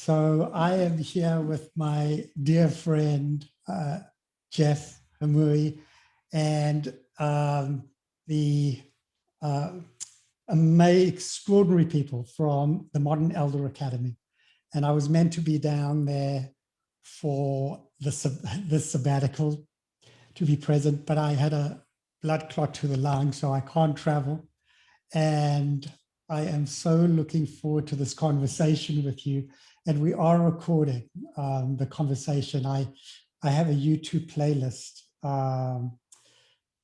So I am here with my dear friend, Jeff Hamaoui, and the extraordinary people from the Modern Elder Academy. And I was meant to be down there for the sabbatical to be present, but I had a blood clot to the lung, so I can't travel. And I am so looking forward to this conversation with you. And we are recording the conversation. I have a YouTube playlist,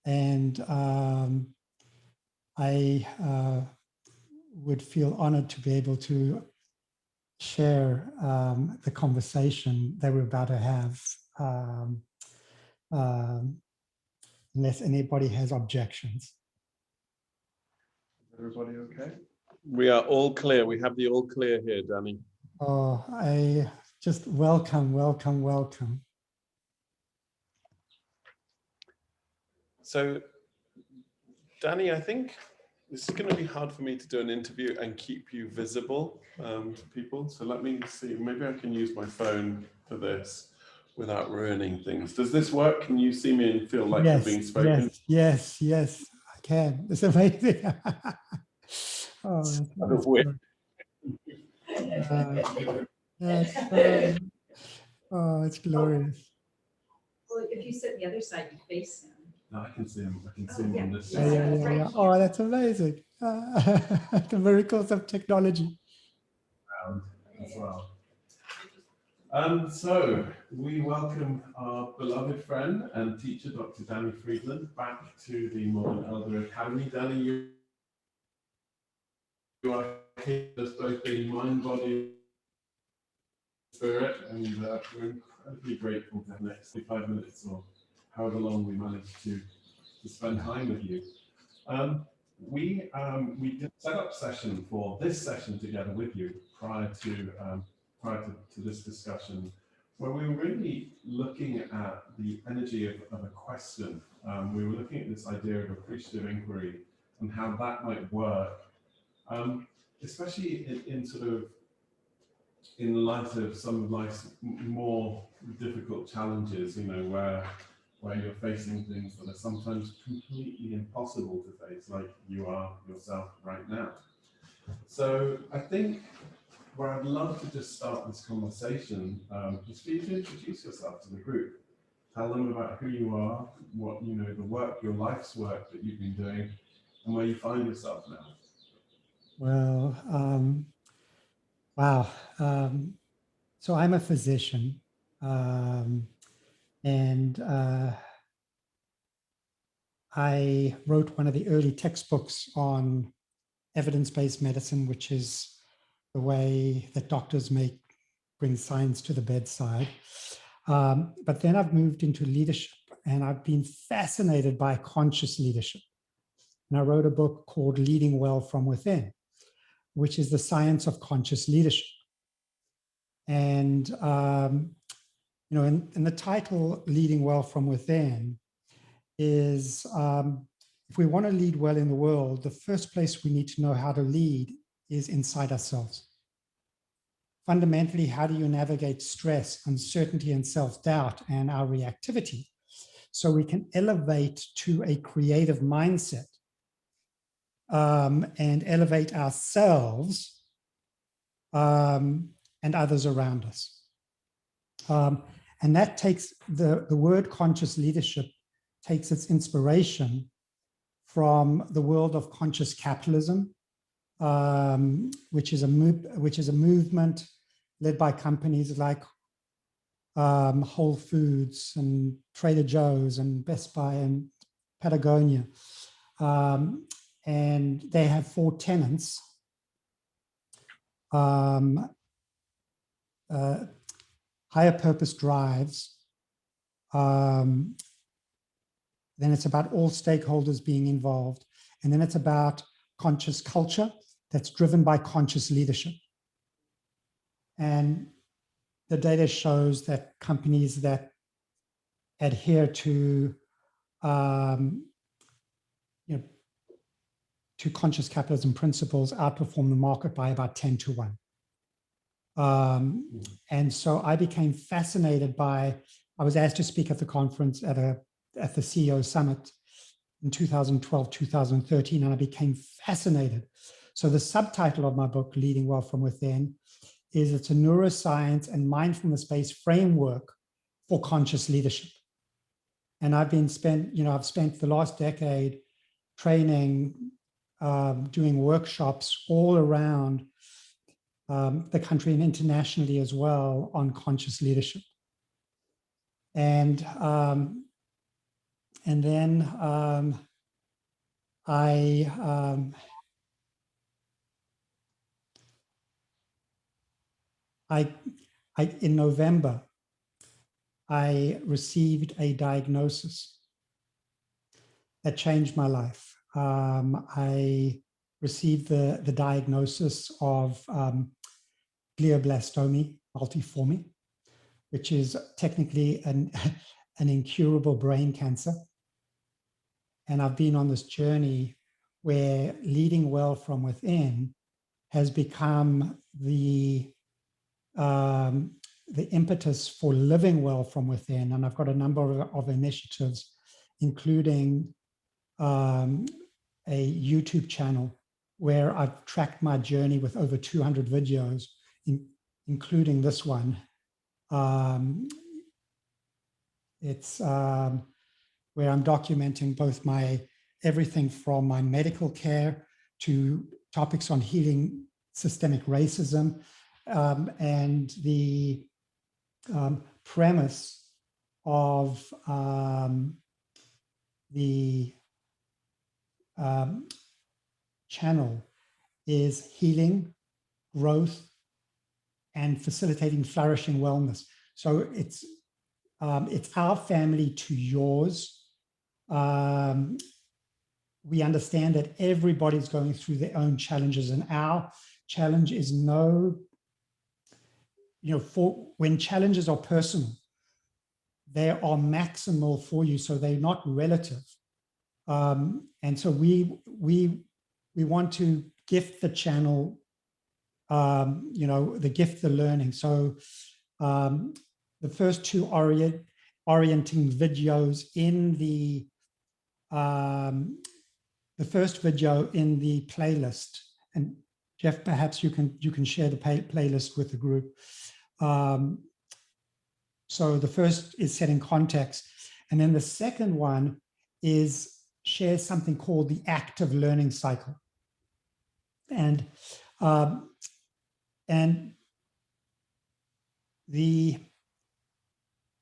and I would feel honored to be able to share the conversation that we're about to have, unless anybody has objections. Everybody okay? We are all clear. We have the all clear here, Danny. Oh, I just welcome. So, Danny, I think this is going to be hard for me to do an interview and keep you visible to people. So let me see, maybe I can use my phone for this without ruining things. Does this work? Can you see me and feel like you're being spoken? Yes, I can. It's amazing. Oh, that's weird. Oh, it's glorious. Well, if you sit the other side, you face him. No, I can see him. I can see him on this side. Yeah. Oh, that's amazing. The miracles of technology. As well. So we welcome our beloved friend and teacher, Dr. Danny Friedland, back to the Modern Elder Academy. Danny, you are here as both a mind, body, spirit, and we're incredibly grateful to have the next 5 minutes or however long we managed to spend time with you. We did a setup session for this session together with you prior to this discussion, where we were really looking at the energy of a question. We were looking at this idea of appreciative inquiry and how that might work, especially in light of some of life's more difficult challenges, where you're facing things that are sometimes completely impossible to face, like you are yourself right now. So I think where I'd love to just start this conversation, is for you to introduce yourself to the group. Tell them about who you are, what, the work, your life's work that you've been doing, and where you find yourself now. Well, wow. So I'm a physician, and I wrote one of the early textbooks on evidence-based medicine, which is the way that doctors bring science to the bedside. But then I've moved into leadership, and I've been fascinated by conscious leadership. And I wrote a book called Leading Well from Within, which is the science of conscious leadership. And in the title Leading Well from Within is, if we want to lead well in the world, the first place we need to know how to lead is inside ourselves. Fundamentally, how do you navigate stress, uncertainty, and self-doubt and our reactivity so we can elevate to a creative mindset and elevate ourselves and others around us. And that takes the word conscious leadership takes its inspiration from the world of conscious capitalism, which is a movement led by companies like Whole Foods and Trader Joe's and Best Buy and Patagonia. And they have 4 tenets. Higher purpose drives. Then it's about all stakeholders being involved. And then it's about conscious culture that's driven by conscious leadership. And the data shows that companies that adhere to conscious capitalism principles outperform the market by about 10 to 1. And so I became fascinated by, I was asked to speak at the conference at the CEO Summit in 2012, 2013, and I became fascinated. So the subtitle of my book, Leading Well from Within, is it's a neuroscience and mindfulness-based framework for conscious leadership. And I've spent the last decade training, doing workshops all around the country and internationally as well on conscious leadership. And then in November, I received a diagnosis that changed my life. I received the diagnosis of glioblastoma multiforme, which is technically an incurable brain cancer. And I've been on this journey where leading well from within has become the impetus for living well from within. And I've got a number of initiatives, including a YouTube channel where I've tracked my journey with over 200 videos, including this one. It's where I'm documenting both everything from my medical care to topics on healing systemic racism, and the premise of the channel is healing, growth, and facilitating flourishing wellness. So it's our family to yours. We understand that everybody's going through their own challenges, and our challenge is when challenges are personal, they are maximal for you, so they're not relative. And so we want to gift the channel, the gift the learning. So the first two orienting videos in the first video in the playlist, and Jeff, perhaps you can share the playlist with the group. So the first is setting context, and then the second one shares something called the active learning cycle. And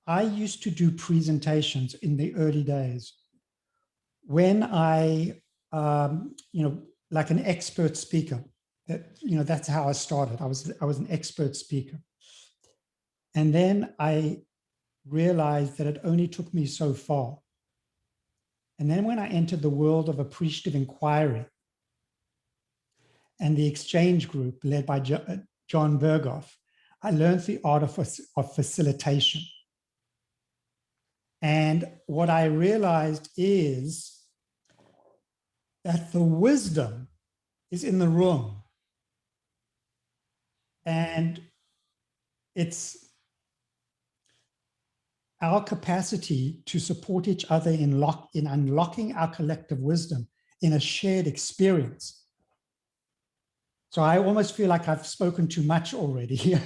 I used to do presentations in the early days when I, like an expert speaker. That's how I started. I was an expert speaker. And then I realized that it only took me so far. And then when I entered the world of appreciative inquiry and the exchange group led by John Berghoff, I learned the art of facilitation. And what I realized is that the wisdom is in the room. And it's our capacity to support each other in unlocking our collective wisdom in a shared experience. So I almost feel like I've spoken too much already.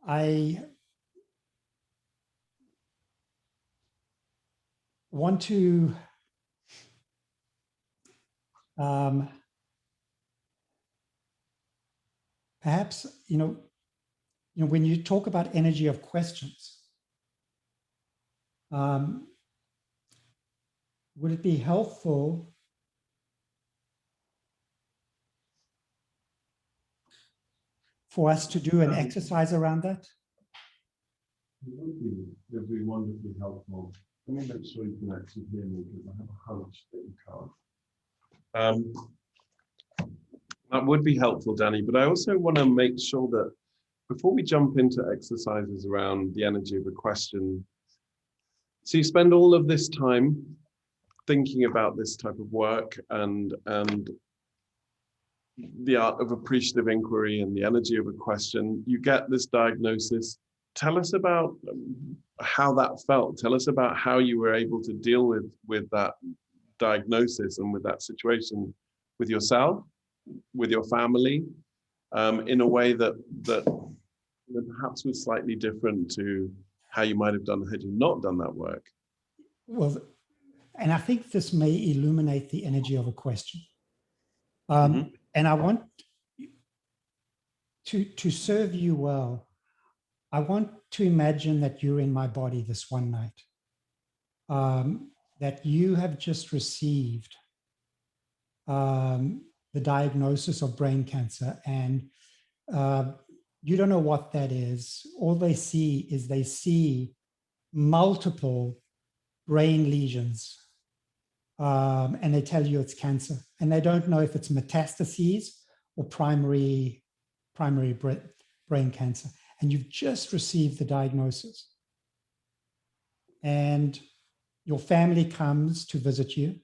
I want to perhaps, when you talk about energy of questions, would it be helpful for us to do an exercise around that? It would be wonderfully helpful. Let me make sure you can actually hear me, because I have a hunch that you can't. That would be helpful, Danny, but I also want to make sure that before we jump into exercises around the energy of a question, so you spend all of this time thinking about this type of work and the art of appreciative inquiry and the energy of a question, you get this diagnosis. Tell us about how that felt. Tell us about how you were able to deal with that diagnosis and with that situation with yourself, with your family, in a way that perhaps was slightly different to how you might have done had you not done that work. Well, and I think this may illuminate the energy of a question. And I want to serve you well. I want to imagine that you're in my body this one night, that you have just received the diagnosis of brain cancer, and you don't know what that is. All they see multiple brain lesions, and they tell you it's cancer, and they don't know if it's metastases or primary brain cancer. And you've just received the diagnosis, and your family comes to visit you,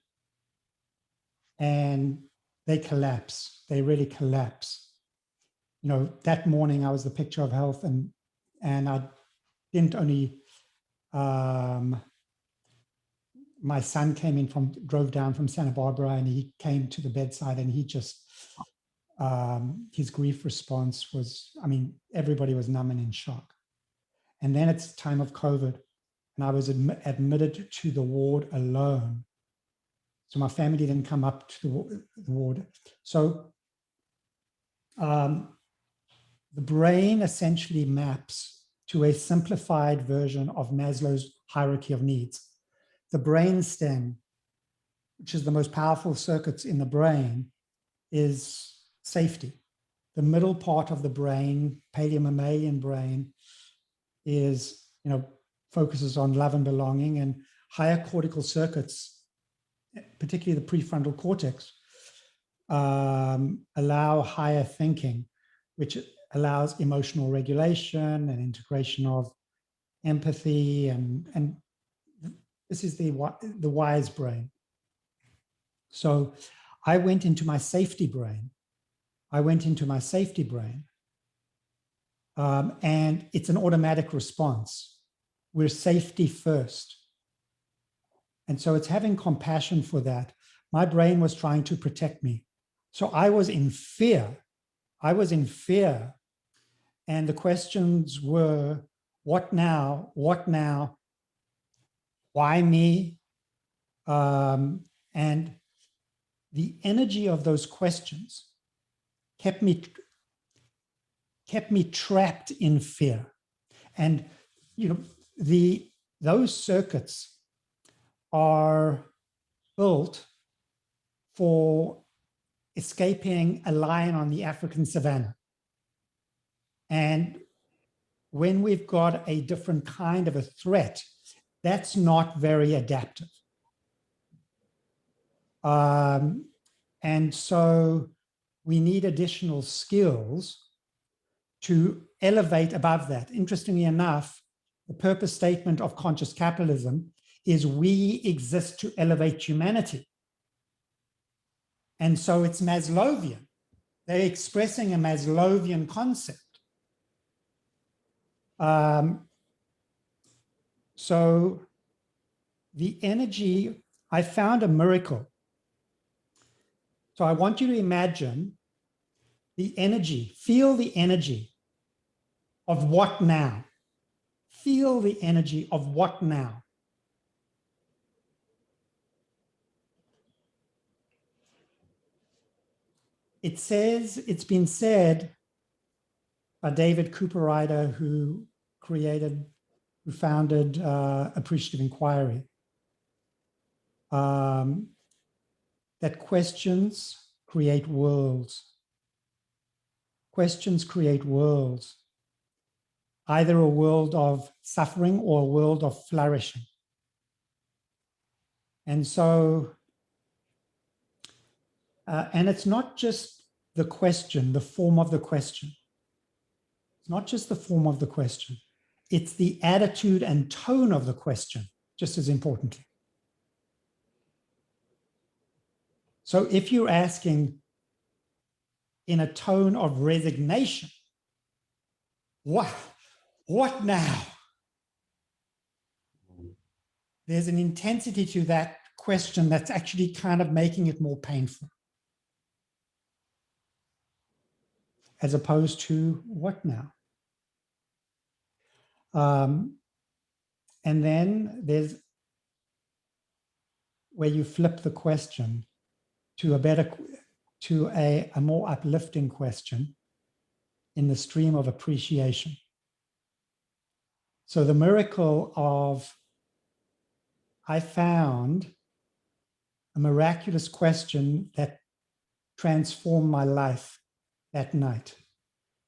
and they collapse. They really collapse. You know, that morning I was the picture of health, and I didn't only, my son drove down from Santa Barbara, and he came to the bedside, and he just, his grief response was, I mean, everybody was numb and in shock. And then it's time of COVID, and I was admitted to the ward alone. So my family didn't come up to the ward. So the brain essentially maps to a simplified version of Maslow's hierarchy of needs. The brain stem, which is the most powerful circuits in the brain, is safety. The middle part of the brain, paleo-mammalian brain, is, you know, focuses on love and belonging, and higher cortical circuits, particularly the prefrontal cortex, allow higher thinking, which allows emotional regulation and integration of empathy, and this is the wise brain. So I went into my safety brain. And it's an automatic response. We're safety first. And so it's having compassion for that. My brain was trying to protect me. So I was in fear. And the questions were, what now? What now? Why me? And the energy of those questions kept me trapped in fear. And, you know, those circuits are built for escaping a lion on the African savannah. And when we've got a different kind of a threat, that's not very adaptive. And so we need additional skills to elevate above that. Interestingly enough, the purpose statement of conscious capitalism is we exist to elevate humanity. And so it's Maslowian. They're expressing a Maslowian concept. So the energy, I found a miracle. So I want you to imagine the energy, feel the energy of what now? Feel the energy of what now? It says, it's been said by David Cooper-Ryder, who founded Appreciative Inquiry, that questions create worlds. Questions create worlds, either a world of suffering or a world of flourishing. And so, and it's not just the question, the form of the question. It's not just the form of the question. It's the attitude and tone of the question, just as importantly. So if you're asking in a tone of resignation, what now? There's an intensity to that question that's actually kind of making it more painful, as opposed to what now? And then there's where you flip the question to a more uplifting question in the stream of appreciation. So the miracle of, I found a miraculous question that transformed my life that night,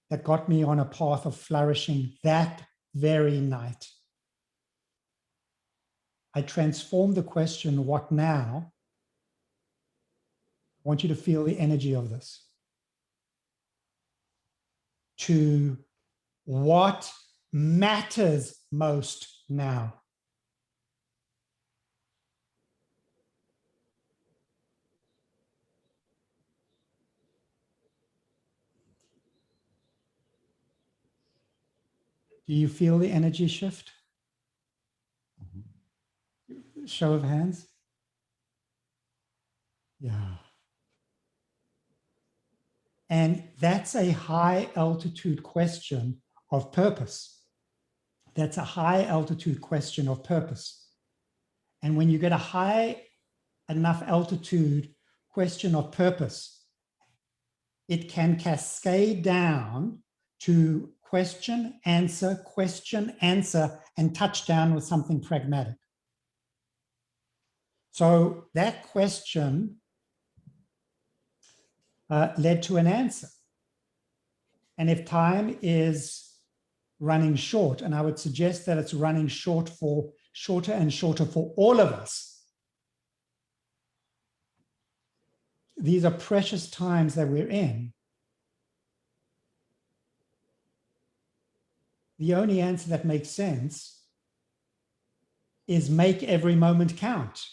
that got me on a path of flourishing that very night. I transformed the question, what now? I want you to feel the energy of this. To what matters most now? Do you feel the energy shift? Show of hands. Yeah. And that's a high altitude question of purpose. That's a high altitude question of purpose. And when you get a high enough altitude question of purpose, it can cascade down to question, answer, and touch down with something pragmatic. So that question led to an answer. And if time is running short, and I would suggest that it's running shorter and shorter for all of us, these are precious times that we're in. The only answer that makes sense is make every moment count.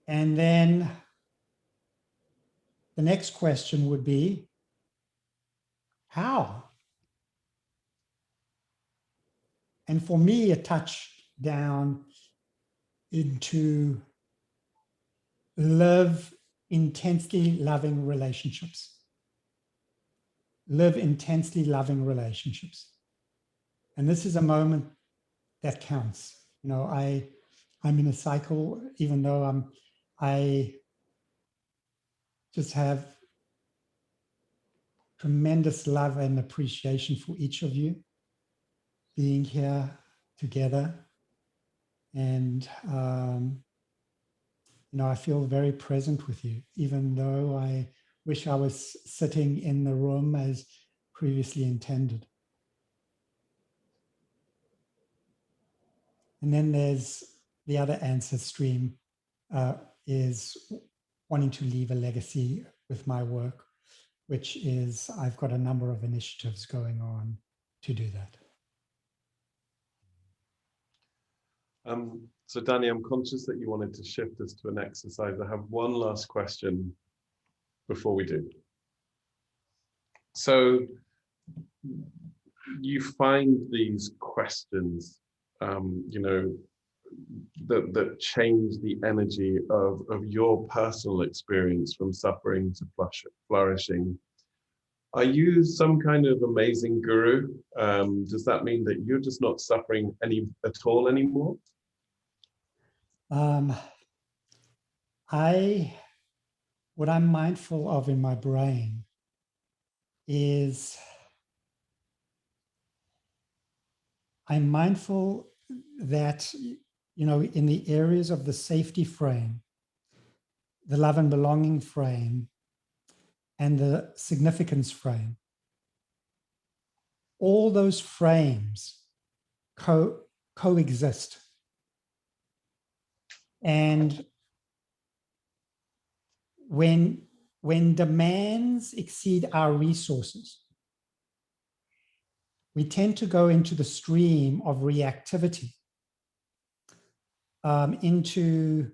And then the next question would be, how? And for me, a touch down into live intensely loving relationships. Live intensely loving relationships. And this is a moment that counts. You know, I'm in a cycle, even though I just have tremendous love and appreciation for each of you being here together. And, you know, I feel very present with you, even though I wish I was sitting in the room as previously intended. And then there's the other answer stream is wanting to leave a legacy with my work, which is I've got a number of initiatives going on to do that. So Danny, I'm conscious that you wanted to shift us to an exercise. I have one last question before we do. So you find these questions, you know, that change the energy of your personal experience from suffering to flourishing. Are you some kind of amazing guru? Does that mean that you're just not suffering at all anymore? What I'm mindful of in my brain is I'm mindful that, you know, in the areas of the safety frame, the love and belonging frame, and the significance frame, all those frames coexist. And when demands exceed our resources, we tend to go into the stream of reactivity. into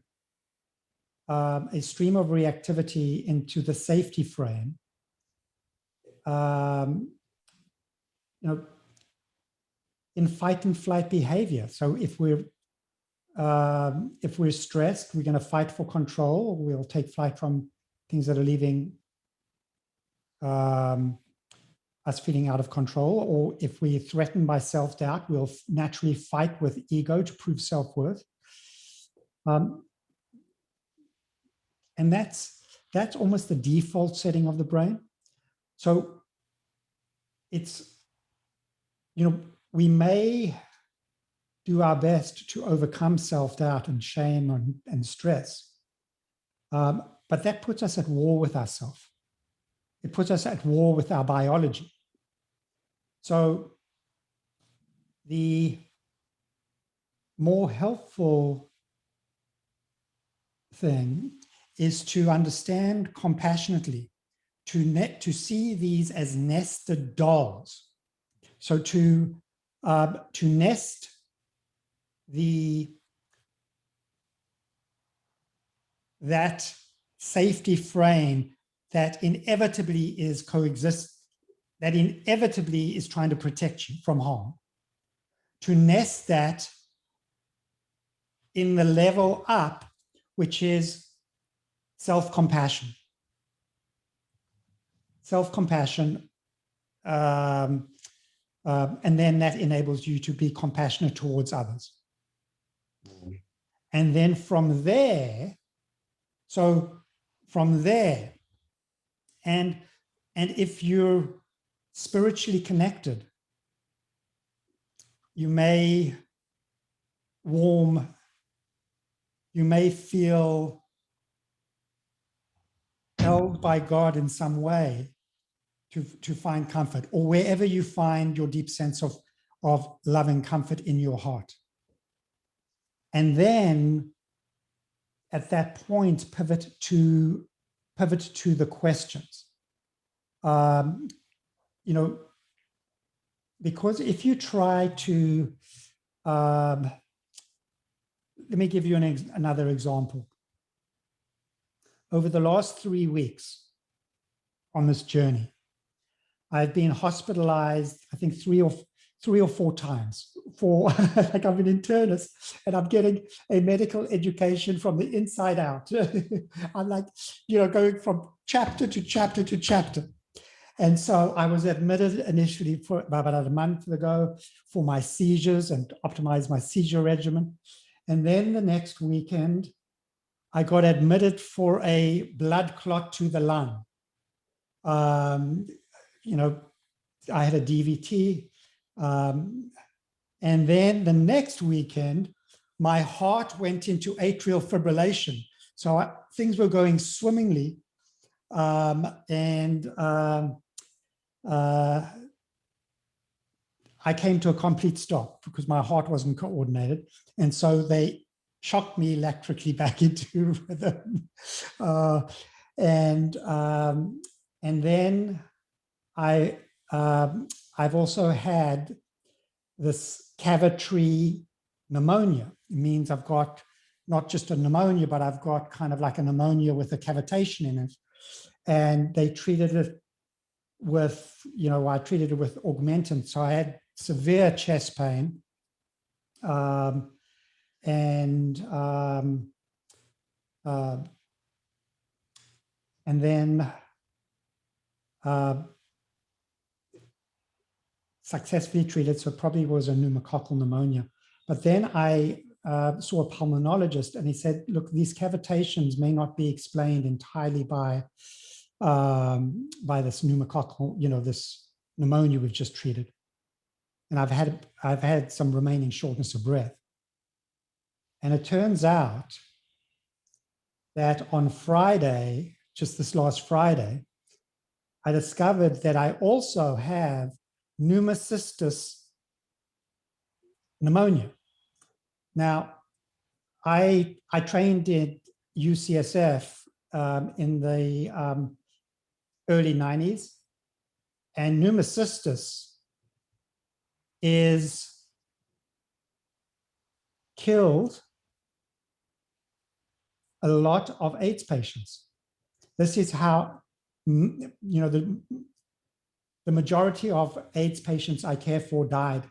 a stream of reactivity into the safety frame, in fight and flight behavior. So if we're stressed, we're going to fight for control. We'll take flight from things that are leaving us feeling out of control. Or if we're threatened by self-doubt, we'll naturally fight with ego to prove self-worth. And that's almost the default setting of the brain. So it's, we may do our best to overcome self-doubt and shame and stress. But that puts us at war with ourselves. It puts us at war with our biology. So the more helpful thing is to understand compassionately, to see these as nested dolls. So to nest that safety frame that inevitably is that inevitably is trying to protect you from harm, to nest that in the level up, which is self-compassion. Self-compassion, and then that enables you to be compassionate towards others. And then from there, and if you're spiritually connected, you may warm, you may feel held by God in some way to find comfort, or wherever you find your deep sense of love and comfort in your heart. And then at that point, pivot to the questions. Because if you try to, let me give you another example. Over the last 3 weeks on this journey, I've been hospitalized, I think three or four times for like I'm an internist and I'm getting a medical education from the inside out. I'm like, going from chapter to chapter to chapter. And so I was admitted initially for about a month ago for my seizures and optimize my seizure regimen. And then the next weekend, I got admitted for a blood clot to the lung. I had a DVT. And then the next weekend, my heart went into atrial fibrillation. So things were going swimmingly. I came to a complete stop because my heart wasn't coordinated. And so they shocked me electrically back into rhythm. And then I've also had this cavitary pneumonia. It means I've got not just a pneumonia, but I've got kind of like a pneumonia with a cavitation in it. And they treated it with, I treated it with Augmentin. So I had severe chest pain. And then successfully treated, so it probably was a pneumococcal pneumonia. But then I saw a pulmonologist and he said, look, these cavitations may not be explained entirely by this pneumococcal, this pneumonia we've just treated. And I've had some remaining shortness of breath. And it turns out that on Friday, just this last Friday, I discovered that I also have pneumocystis pneumonia. Now, I trained at UCSF in the early 90s, and pneumocystis is killed a lot of AIDS patients. This is how, the majority of AIDS patients I care for died,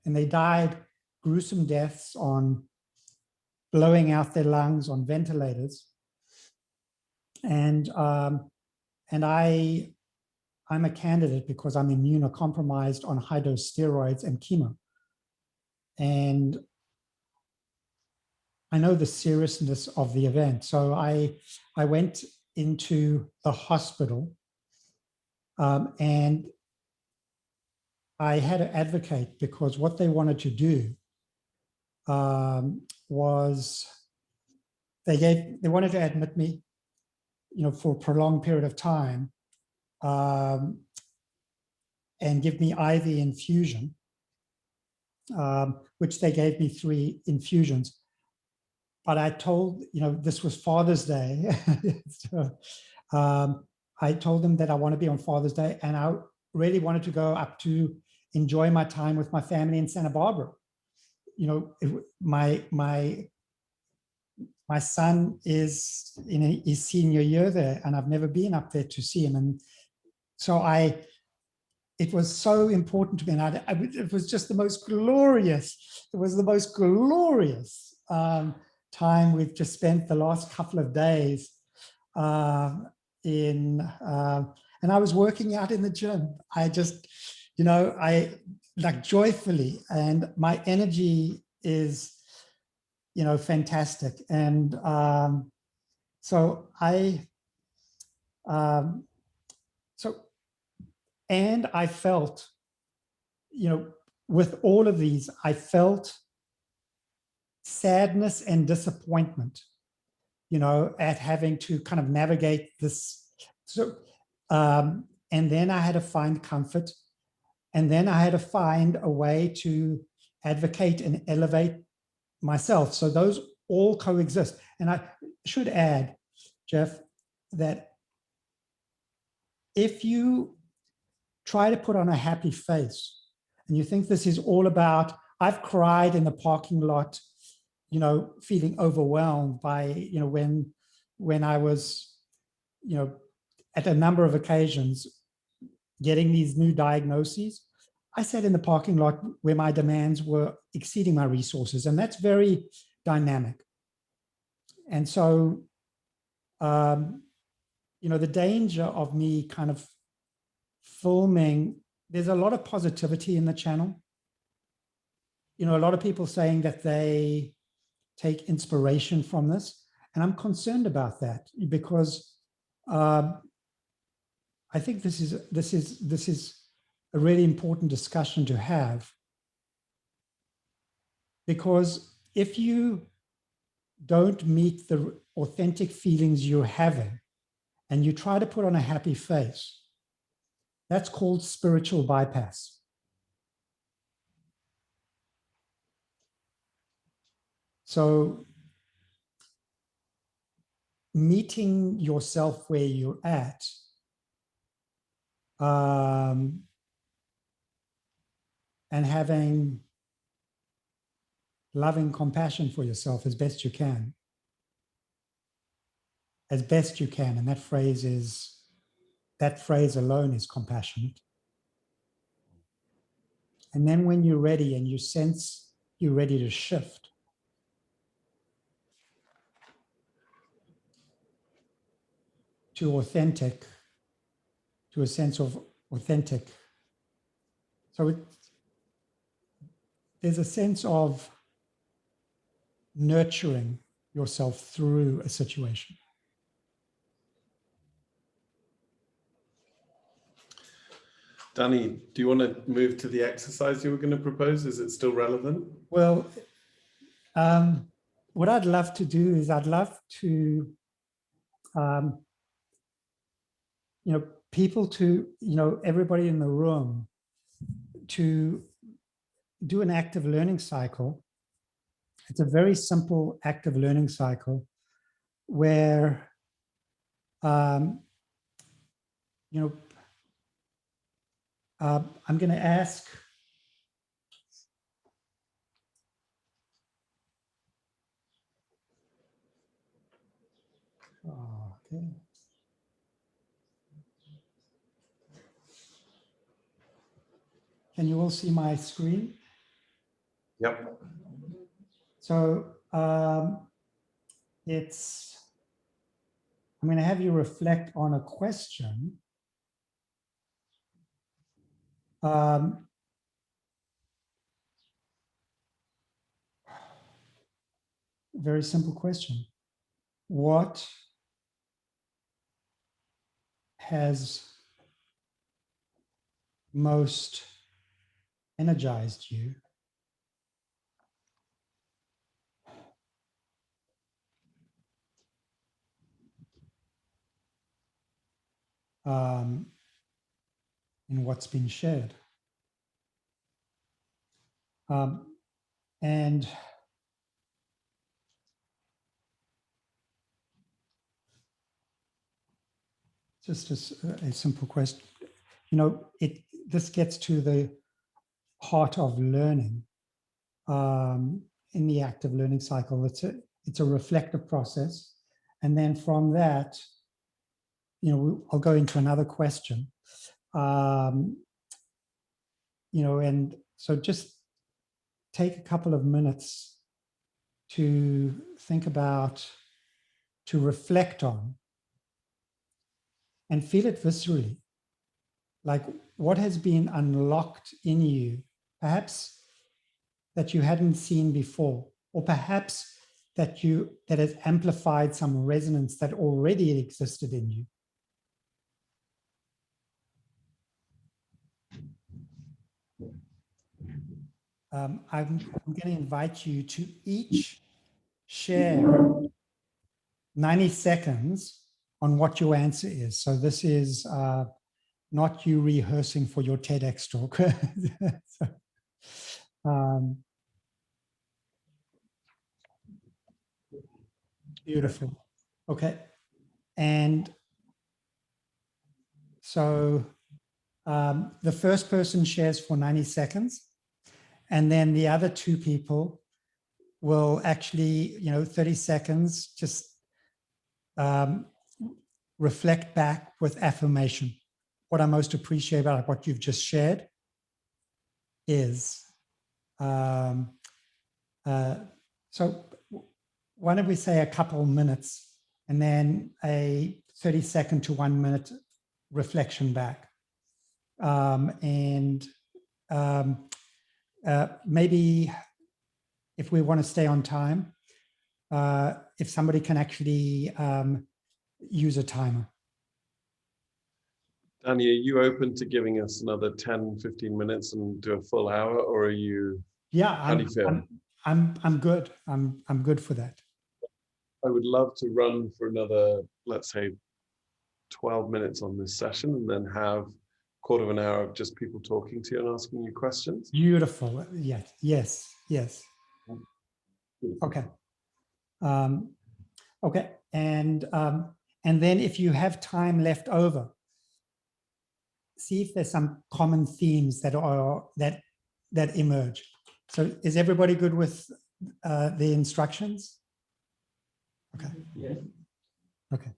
and they died gruesome deaths on blowing out their lungs on ventilators. And I'm a candidate because I'm immunocompromised on high-dose steroids and chemo. And I know the seriousness of the event. So I went into the hospital, and I had to advocate because what they wanted to do was they wanted to admit me, for a prolonged period of time, and give me IV infusion, which they gave me 3 infusions. But I told, this was Father's Day. So, I told them that I want to be on Father's Day, and I really wanted to go up to enjoy my time with my family in Santa Barbara. My son is in his senior year there, and I've never been up there to see him. And so it was so important to me. And it was just the most glorious, it was the most glorious time we've just spent the last couple of days and I was working out in the gym. I just, I like joyfully, and my energy is, fantastic. And so and I felt, with all of these, I felt sadness and disappointment, at having to kind of navigate this. So, and then I had to find comfort, and then I had to find a way to advocate and elevate myself. So those all coexist. And I should add, Jeff, that if you try to put on a happy face and you think this is all about, I've cried in the parking lot, feeling overwhelmed by, when I was, at a number of occasions getting these new diagnoses, I sat in the parking lot where my demands were exceeding my resources, and that's very dynamic. And so, the danger of me kind of filming, there's a lot of positivity in the channel. A lot of people saying that they take inspiration from this, and I'm concerned about that because I think this is a really important discussion to have, because if you don't meet the authentic feelings you're having and you try to put on a happy face, that's called spiritual bypass. So meeting yourself where you're at, and having loving compassion for yourself as best you can. As best you can. And that phrase alone is compassionate. And then when you're ready and you sense you're ready to shift, to authentic, to a sense of authentic. So there's a sense of nurturing yourself through a situation. Danny, do you want to move to the exercise you were going to propose? Is it still relevant? Well, what I'd love to do is I'd love to, people to, everybody in the room to do an active learning cycle. It's a very simple active learning cycle where, I'm going to ask Okay. Can you all see my screen? Yep. So I'm going to have you reflect on a question. Very simple question. What has most energized you in what's been shared? And just a simple question. You know, this gets to the heart of learning in the active learning cycle. It's a reflective process, and then from that, you know, I'll go into another question. You know, and so just take a couple of minutes to think about, to reflect on, and feel it viscerally. Like, what has been unlocked in you, perhaps that you hadn't seen before, or perhaps that has amplified some resonance that already existed in you. I'm going to invite you to each share 90 seconds on what your answer is. So this is not you rehearsing for your TEDx talk. So, beautiful. Okay. And so the first person shares for 90 seconds, and then the other two people will actually, 30 seconds, just reflect back with affirmation. What I most appreciate about what you've just shared is, so why don't we say a couple of minutes and then a 30-second to 1 minute reflection back. Maybe if we want to stay on time, if somebody can actually use a timer. Danny, are you open to giving us another 10, 15 minutes and do a full hour, or are you? Yeah, how do you feel? I'm good. I'm good for that. I would love to run for another, let's say, 12 minutes on this session, and then have a quarter of an hour of just people talking to you and asking you questions. Beautiful. Yes. Okay. Okay. And then if you have time left over, see if there's some common themes that emerge. So is everybody good with the instructions? Okay. Yeah. Okay.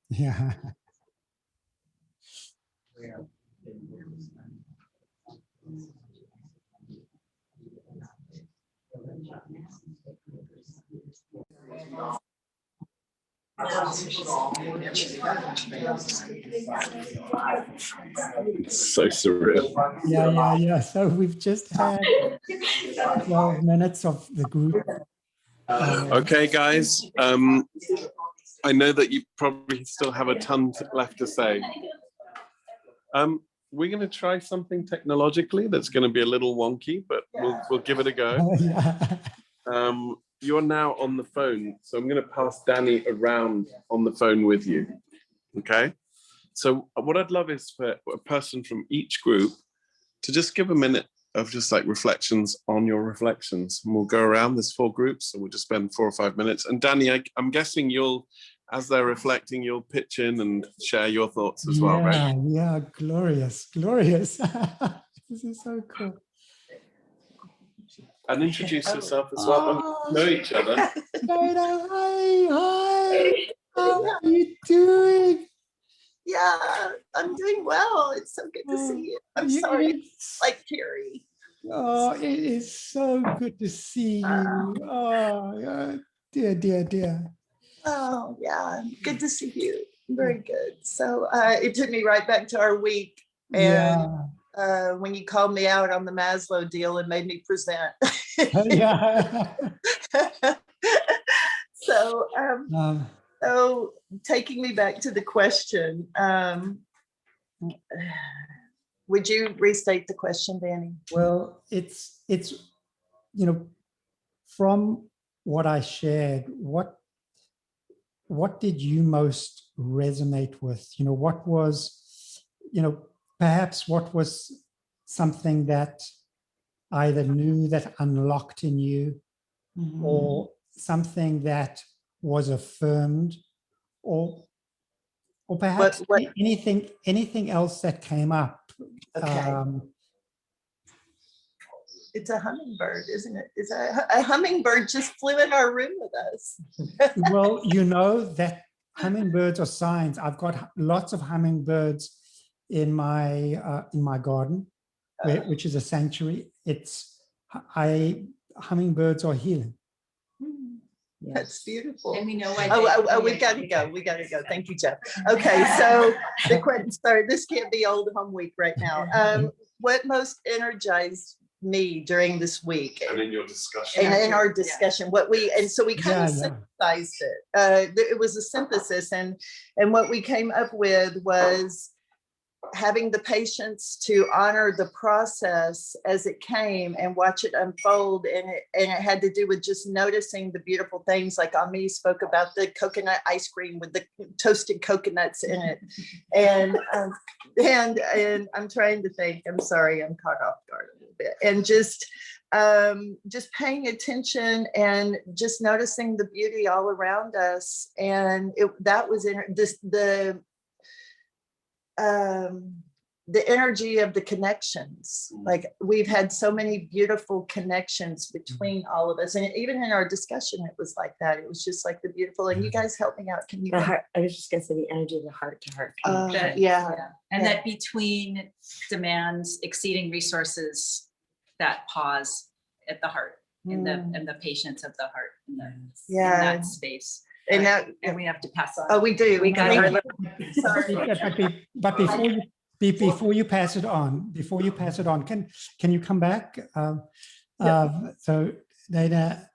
Yeah. So surreal. Yeah. So we've just had 12 minutes of the group. Okay, guys. I know that you probably still have a ton left to say. We're going to try something technologically that's going to be a little wonky, but we'll give it a go. Yeah. You're now on the phone, so I'm going to pass Danny around on the phone with you. Okay? So what I'd love is for a person from each group to just give a minute of just like reflections on your reflections. And we'll go around, there's 4 groups, so we'll just spend 4 or 5 minutes. And Danny, I'm guessing you'll, as they're reflecting, you'll pitch in and share your thoughts as well, right? Yeah, glorious. This is so cool. And introduce yourself as well. Oh, Know each other. Dana, hi. How are you doing? Yeah, I'm doing well. It's so good to see you. I'm sorry, like Terry. Oh, it is so good to see you. Oh, dear, dear, dear. Oh, yeah, good to see you. Very good. So it took me right back to our week. And when you called me out on the Maslow deal and made me present. Yeah. So, so taking me back to the question, would you restate the question, Danny? Well, it's you know, from what I shared, what did you most resonate with? You know, what was, you know, perhaps what was something that either new that unlocked in you, or something that was affirmed, or perhaps anything else that came up. Okay. It's a hummingbird, isn't it? Is a hummingbird just flew in our room with us. Well, you know that hummingbirds are signs. I've got lots of hummingbirds in my garden, which is a sanctuary. Hummingbirds are healing. That's beautiful. And we know why. We gotta go. We gotta go. Thank you, Jeff. Okay, so the question. Sorry, this can't be old home week right now. What most energized me during this week? And in your discussion. And in our discussion, so we kind of synthesized it. It was a synthesis, and what we came up with was having the patience to honor the process as it came and watch it unfold. And it had to do with just noticing the beautiful things, like Ami spoke about the coconut ice cream with the toasted coconuts in it. And I'm trying to think, I'm sorry, I'm caught off guard a little bit. And just paying attention and just noticing the beauty all around us. And that was the energy of the connections. Like, we've had so many beautiful connections between all of us, and even in our discussion it was like that. It was just like the beautiful, and you guys help me out. Can you I was just gonna say the energy of the heart to heart connection. And that between demands exceeding resources, that pause at the heart, and the patience of the heart in that space. And that, and we have to pass on. Oh, we do. We got our Sorry. But before you pass it on, can you come back? So Dana,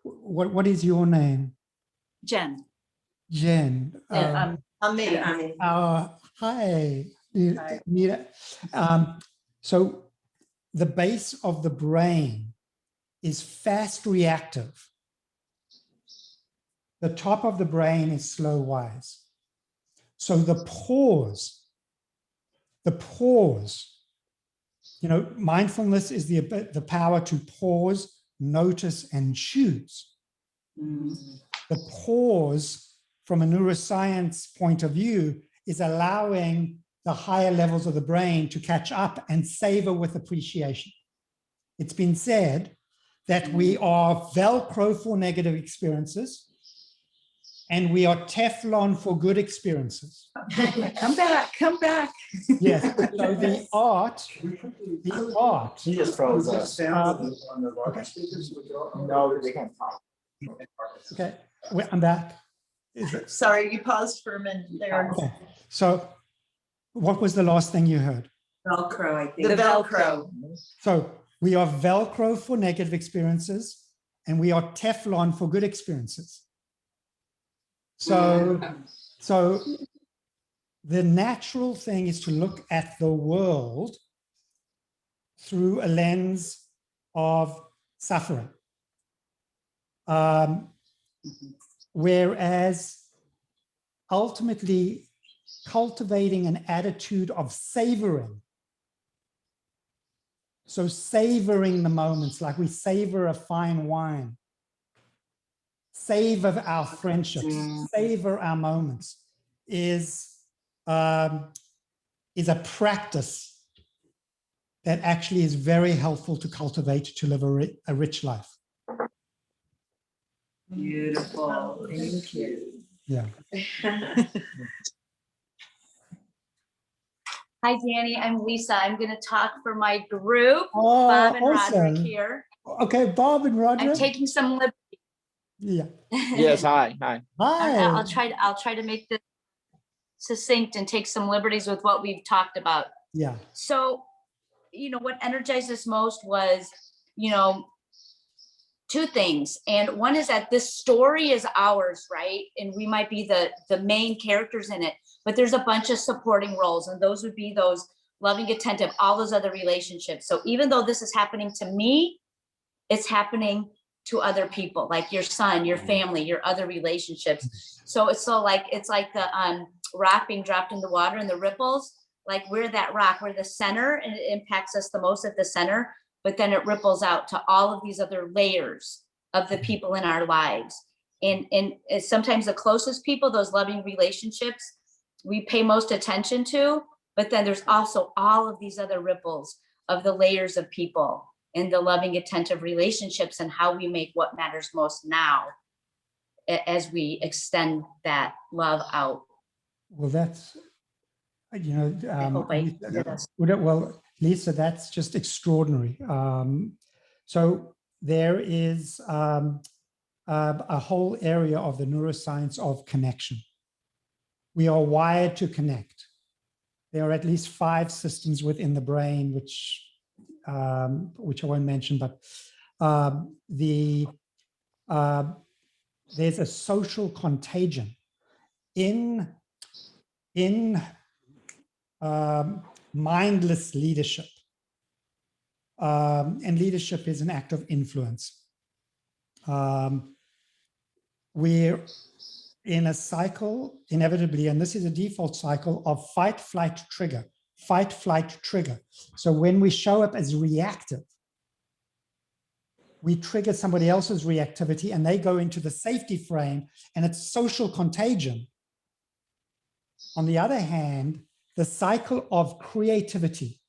what is your name? Jen. Jen. Ami. Hi. Nita. So the base of the brain is fast reactive. The top of the brain is slow wise. So the pause, you know, mindfulness is the power to pause, notice, and choose. The pause, from a neuroscience point of view, is allowing the higher levels of the brain to catch up and savor with appreciation. It's been said that we are Velcro for negative experiences, and we are Teflon for good experiences. Come back. Yes. So the art. He just froze us. No, they can't talk. Okay, I'm back. Sorry, you paused for a minute there. Okay. So what was the last thing you heard? Velcro, I think. The Velcro. So we are Velcro for negative experiences, and we are Teflon for good experiences. So the natural thing is to look at the world through a lens of suffering. Whereas ultimately cultivating an attitude of savoring. So savoring the moments, like we savor a fine wine. Savor our friendships, savor our moments, is a practice that actually is very helpful to cultivate to live a rich life. Beautiful. Thank you. Yeah. Hi, Danny. I'm Lisa. I'm going to talk for my group. Oh, Bob and awesome. Roderick here. Okay, Bob and Roderick. I'm taking some liberty. Yeah. Yes, hi. Hi. I'll try to make this succinct and take some liberties with what we've talked about. Yeah. So, what energized us most was, two things. And one is that this story is ours, right? And we might be the main characters in it, but there's a bunch of supporting roles, and those would be those loving, attentive, all those other relationships. So even though this is happening to me, it's happening to other people, like your son, your family, your other relationships. So it's like the rock being dropped in the water and the ripples, like we're that rock, we're the center, and it impacts us the most at the center, but then it ripples out to all of these other layers of the people in our lives. And sometimes the closest people, those loving relationships, we pay most attention to, but then there's also all of these other ripples of the layers of people and the loving, attentive relationships, and how we make what matters most now as we extend that love out. Well, that's, I hope I did us. well, Lisa, that's just extraordinary. So there is a whole area of the neuroscience of connection. We are wired to connect. There are at least 5 systems within the brain, which I won't mention, but there's a social contagion in mindless leadership. And leadership is an act of influence. We're in a cycle, inevitably, and this is a default cycle of fight, flight, trigger, fight, flight, trigger. So when we show up as reactive, we trigger somebody else's reactivity and they go into the safety frame, and it's social contagion. On the other hand, the cycle of creativity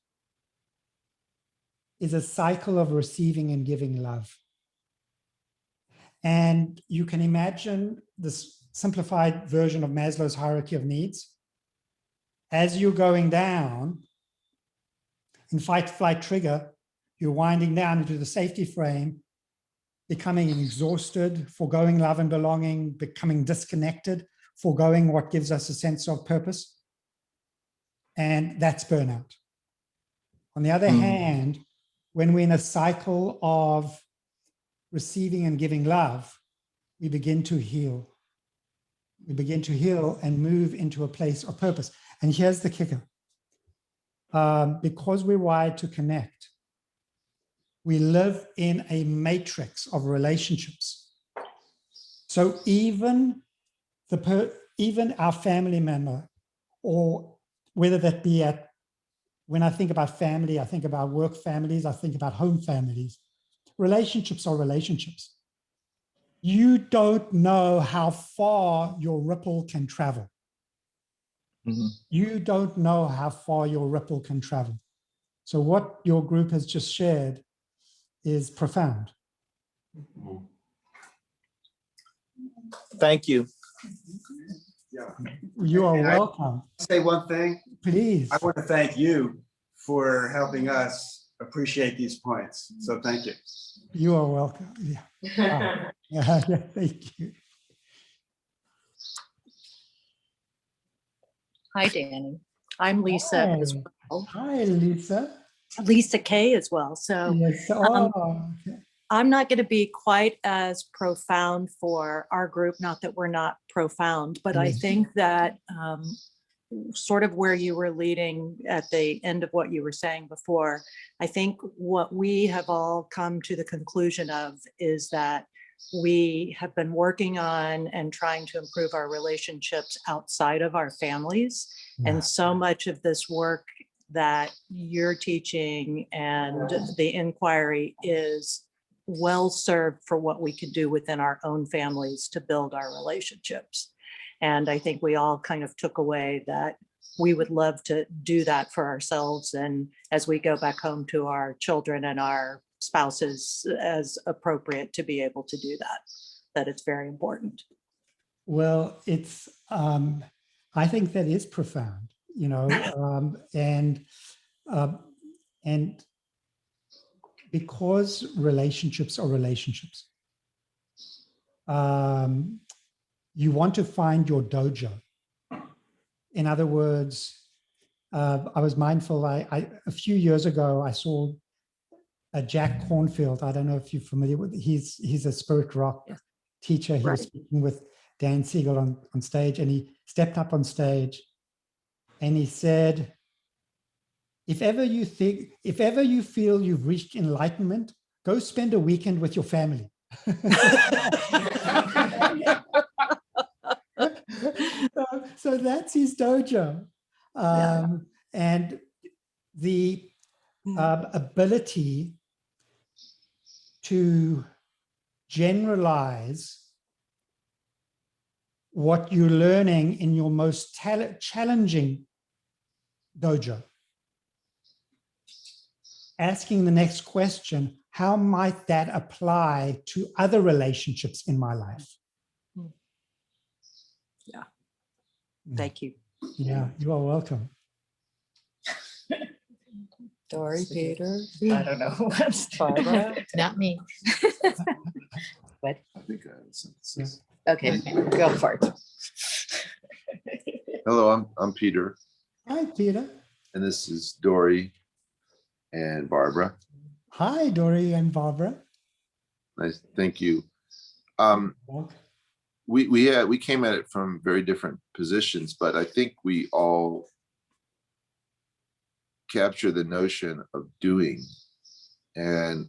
is a cycle of receiving and giving love. And you can imagine this simplified version of Maslow's hierarchy of needs. As you're going down in fight, flight, trigger, you're winding down into the safety frame, becoming exhausted, foregoing love and belonging, becoming disconnected, foregoing what gives us a sense of purpose. And that's burnout. On the other hand, when we're in a cycle of receiving and giving love, we begin to heal. We begin to heal and move into a place of purpose. And here's the kicker. Because we're wired to connect, we live in a matrix of relationships. So even our family member, or whether that be when I think about family, I think about work families, I think about home families. Relationships are relationships. You don't know how far your ripple can travel. Mm-hmm. You don't know how far your ripple can travel. So what your group has just shared is profound. Thank you. Yeah. You are welcome. Say one thing. Please. I want to thank you for helping us appreciate these points. So thank you. You are welcome. Yeah. Yeah, thank you. Hi, Danny. I'm Lisa as well. Hi, Lisa. Lisa K as well. So yes. Okay. I'm not going to be quite as profound for our group, not that we're not profound, but I think that sort of where you were leading at the end of what you were saying before, I think what we have all come to the conclusion of is that we have been working on and trying to improve our relationships outside of our families. And so much of this work that you're teaching and the inquiry is well served for what we can do within our own families to build our relationships. And I think we all kind of took away that we would love to do that for ourselves. And as we go back home to our children and our spouses as appropriate to be able to do that it's very important. Well, it's, I think that is profound, you know, and because relationships are relationships, you want to find your dojo. In other words, I was mindful, a few years ago, I saw Jack Cornfield. I don't know if you're familiar with, he's a spirit rock teacher. He was speaking with Dan Siegel on stage, and he stepped up on stage and he said, if ever you feel you've reached enlightenment, go spend a weekend with your family. So that's his dojo. And the ability to generalize what you're learning in your most challenging dojo. Asking the next question, how might that apply to other relationships in my life? Yeah. Thank you. Yeah, you are welcome. Dory, Peter. I don't know. Barbara. Not me. I think I have a synthesis. Okay, go for it. Hello, I'm Peter, Hi, Peter. and this is Dory and Barbara. Hi, Dory and Barbara. Nice, thank you. We came at it from very different positions, but I think we all capture the notion of doing and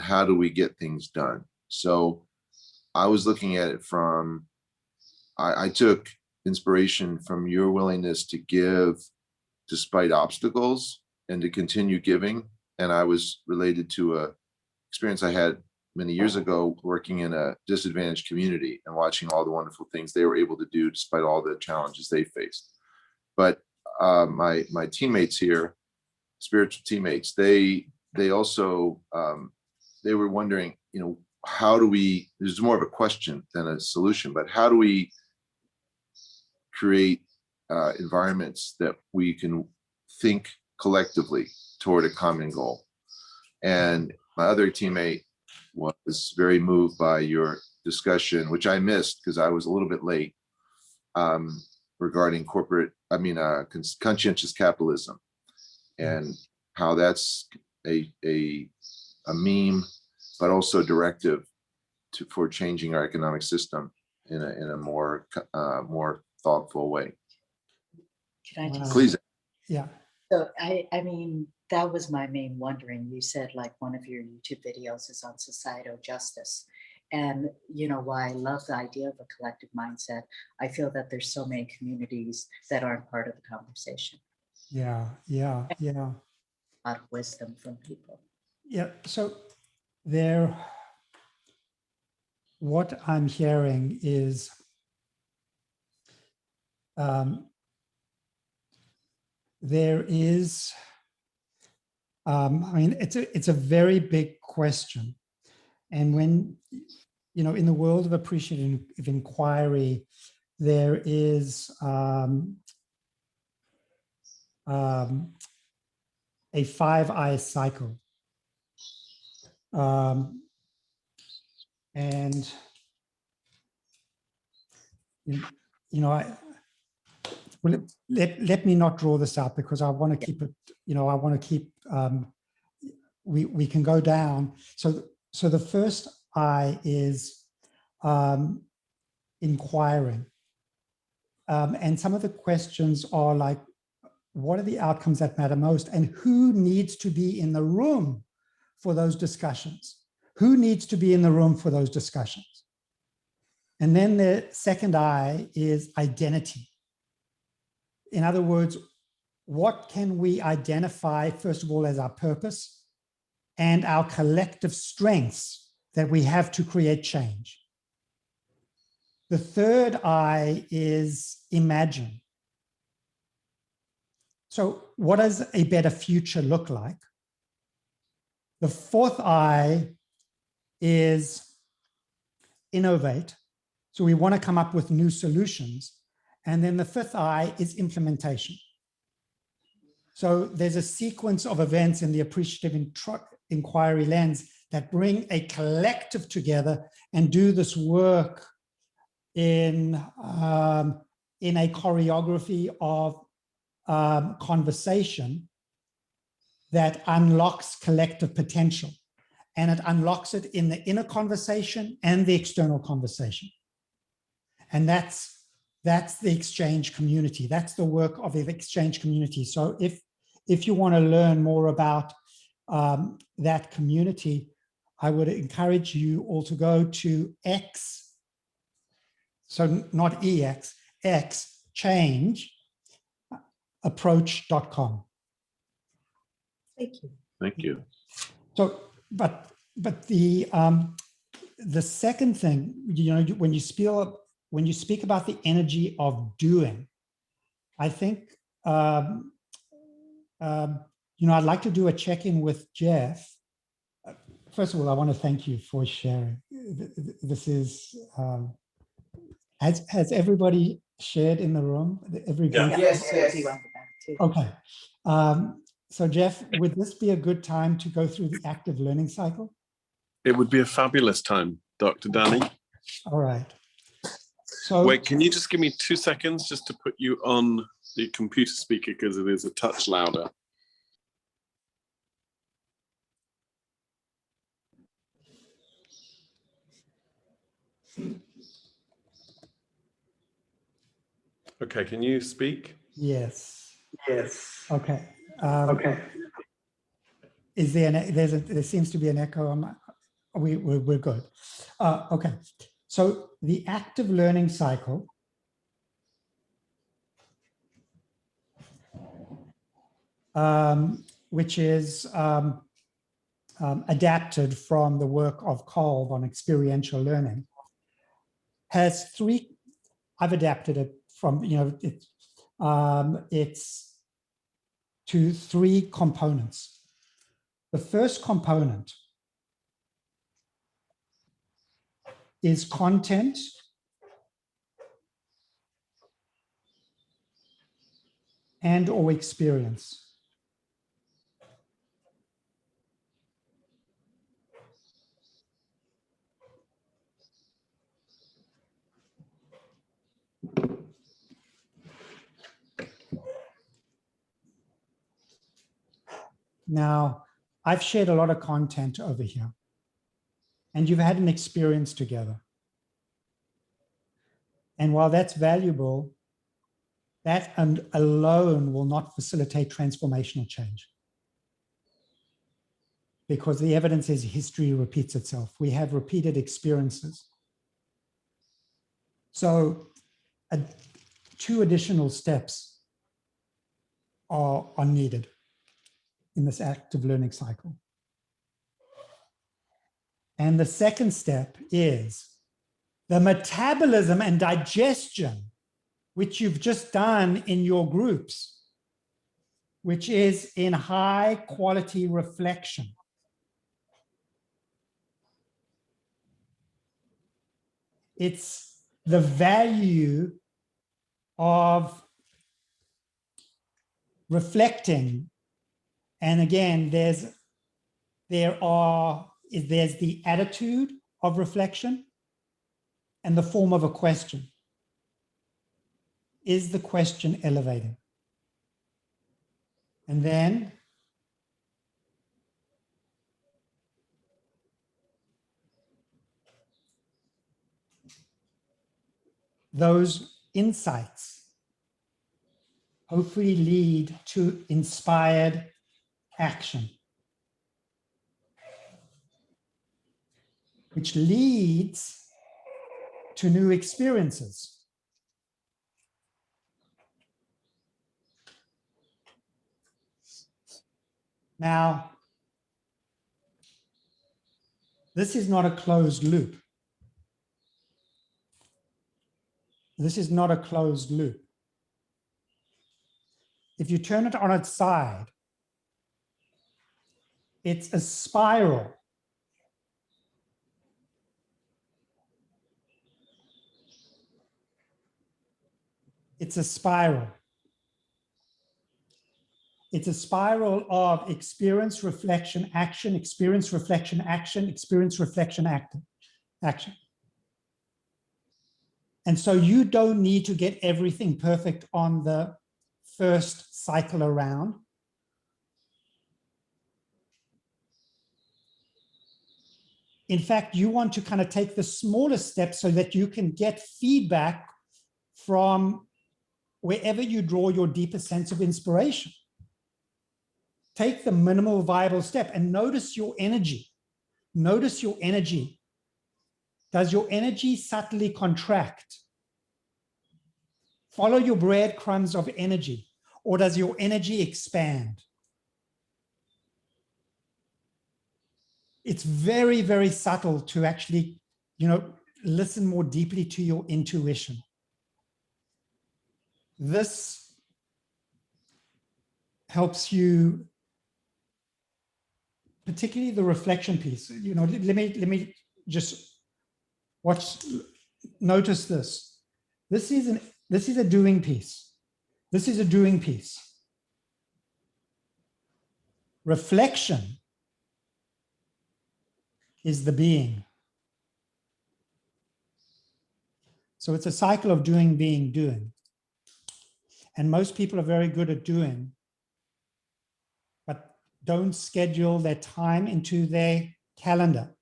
how do we get things done. So I was looking at it from, I took inspiration from your willingness to give despite obstacles and to continue giving. And I was related to a experience I had many years ago working in a disadvantaged community and watching all the wonderful things they were able to do despite all the challenges they faced. But my teammates here, spiritual teammates, they also, they were wondering, you know, how do we, there's more of a question than a solution, but how do we create environments that we can think collectively toward a common goal? And my other teammate was very moved by your discussion, which I missed because I was a little bit late, regarding conscientious capitalism and how that's a meme, but also directive for changing our economic system in a more thoughtful way. Can I just? Please. Yeah. So I mean, that was my main wondering. You said like one of your YouTube videos is on societal justice. And you know why I love the idea of a collective mindset. I feel that there's so many communities that aren't part of the conversation. Yeah. A lot of wisdom from people. Yeah. So what I'm hearing is there is, I mean, it's a very big question. And when, you know, in the world of appreciative inquiry, there is a 5-eye cycle. And, you know, let me not draw this out because I want to keep it, you know, I want to keep, we can go down. So the first eye is inquiring. And some of the questions are like, what are the outcomes that matter most? And who needs to be in the room for those discussions? Who needs to be in the room for those discussions? And then the second eye is identity. In other words, what can we identify, first of all, as our purpose and our collective strengths that we have to create change? The third eye is imagine. So what does a better future look like? The fourth I is innovate. So we want to come up with new solutions. And then the fifth I is implementation. So there's a sequence of events in the appreciative inquiry lens that bring a collective together and do this work in a choreography of conversation that unlocks collective potential. And it unlocks it in the inner conversation and the external conversation. And that's the exchange community. That's the work of the exchange community. So if you want to learn more about that community, I would encourage you all to go to X, so not EX, X, change, approach.com. Thank you. Thank you. So, but the second thing, you know, when you speak about the energy of doing, I think, you know, I'd like to do a check-in with Jeff. First of all, I want to thank you for sharing. This is, has everybody shared in the room? Everybody? Yes. Okay. So Jeff, would this be a good time to go through the active learning cycle? It would be a fabulous time, Dr. Danny. All right. So wait, can you just give me 2 seconds just to put you on the computer speaker because it is a touch louder. Okay, can you speak? Yes. Yes. Okay. Okay. Is there there seems to be an echo? We're good. Okay. So the active learning cycle which is adapted from the work of Kolb on experiential learning, has three. I've adapted it from, you know, it's to three components. The first component is content and or experience. Now, I've shared a lot of content over here, and you've had an experience together. And while that's valuable, that alone will not facilitate transformational change, because the evidence is history repeats itself. We have repeated experiences. So two additional steps are needed in this active learning cycle. And the second step is the metabolism and digestion, which you've just done in your groups, which is in high quality reflection. It's the value of reflecting. And again, there's the attitude of reflection and the form of a question. Is the question elevating? And then those insights hopefully lead to inspired action, which leads to new experiences. Now, this is not a closed loop. This is not a closed loop. if you turn it on its side, it's a spiral. It's a spiral. It's a spiral of experience, reflection, action, experience, reflection, action, experience, reflection, action. And so you don't need to get everything perfect on the first cycle around. In fact, you want to kind of take the smallest steps so that you can get feedback from wherever you draw your deepest sense of inspiration. Take the minimal viable step and notice your energy. Notice your energy. Does your energy subtly contract? Follow your breadcrumbs of energy, or does your energy expand? It's very, very subtle to actually, listen more deeply to your intuition. This helps you, particularly the reflection piece. Let me just notice this. This is a doing piece. This is a doing piece. Reflection is the being. So it's a cycle of doing, being, doing. And most people are very good at doing, but don't schedule their time into their calendar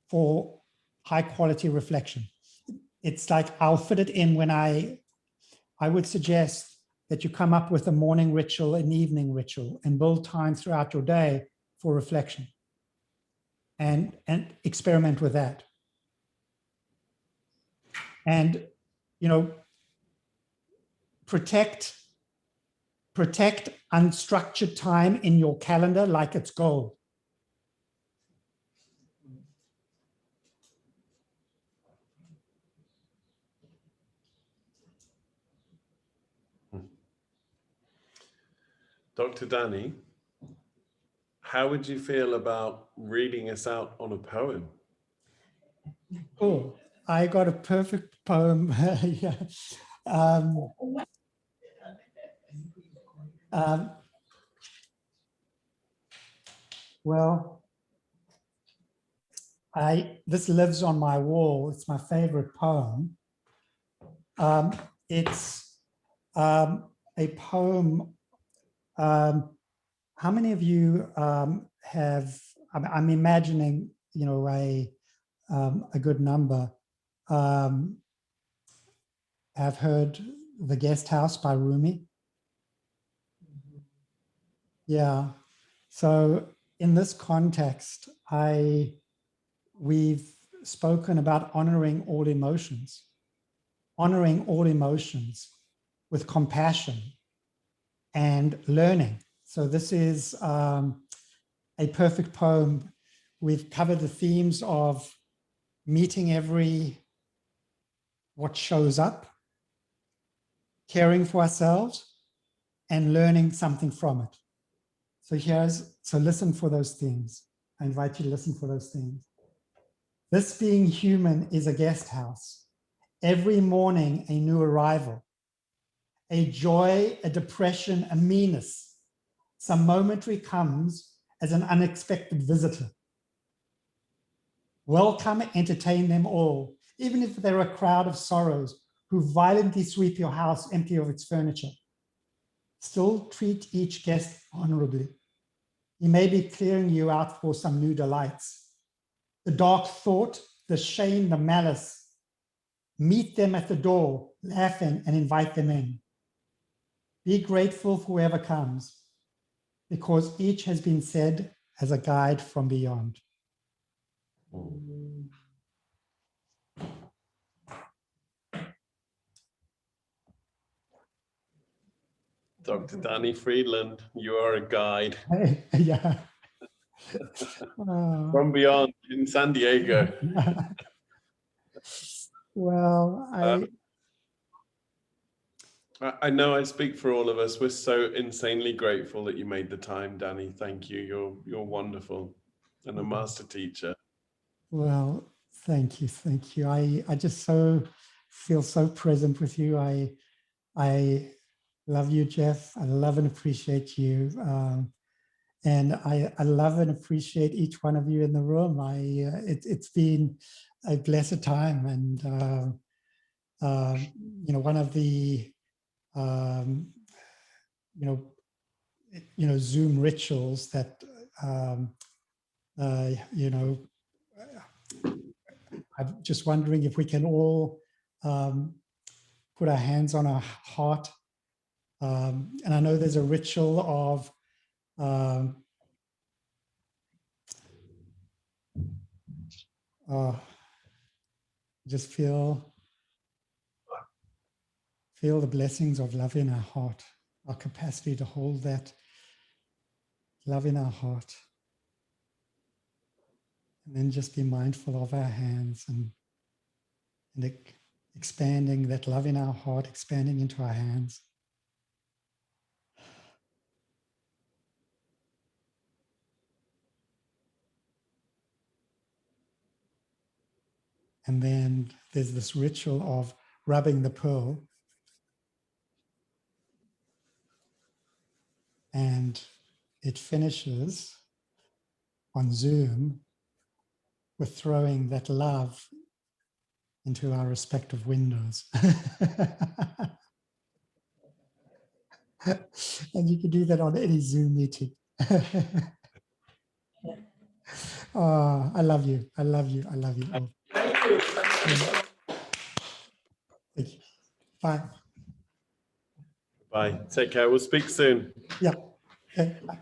for high quality reflection. It's like I'll fit it in when I would suggest that you come up with a morning ritual, an evening ritual, and build time throughout your day for reflection and experiment with that. And, protect unstructured time in your calendar like it's gold. Dr. Danny, how would you feel about reading us out on a poem? Oh, I got a perfect poem. Yeah. Well, this lives on my wall. It's my favorite poem. It's a poem. How many of you have? I'm imagining, a good number have heard The Guest House by Rumi. Yeah. So in this context, we've spoken about honoring all emotions with compassion and learning. So this is a perfect poem. We've covered the themes of meeting what shows up, caring for ourselves, and learning something from it. So listen for those themes. I invite you to listen for those themes. This being human is a guest house. Every morning, a new arrival. A joy, a depression, a meanness. Some momentary comes as an unexpected visitor. Welcome, entertain them all, even if they're a crowd of sorrows who violently sweep your house empty of its furniture. Still treat each guest honorably. He may be clearing you out for some new delights. The dark thought, the shame, the malice. Meet them at the door, laughing, and invite them in. Be grateful for whoever comes, because each has been said as a guide from beyond. Dr. Danny Friedland, you are a guide. Yeah. From beyond in San Diego. Well, I know I speak for all of us. We're so insanely grateful that you made the time, Danny. Thank you. You're wonderful and a master teacher. Well, thank you. Thank you. I just feel so present with you. I love you, Jeff. I love and appreciate you. And I love and appreciate each one of you in the room. It's been a blessed time. And, you know, one of the, Zoom rituals that, you know, I'm just wondering if we can all put our hands on our heart. And I know there's a ritual of just feel the blessings of love in our heart, our capacity to hold that love in our heart. And then just be mindful of our hands and expanding that love in our heart, expanding into our hands. And then there's this ritual of rubbing the pearl. And it finishes on Zoom with throwing that love into our respective windows. And you can do that on any Zoom meeting. Oh, I love you. I love you. I love you. Oh. Thank you. Bye. Bye. Take care. We'll speak soon. Yeah. Okay. Bye.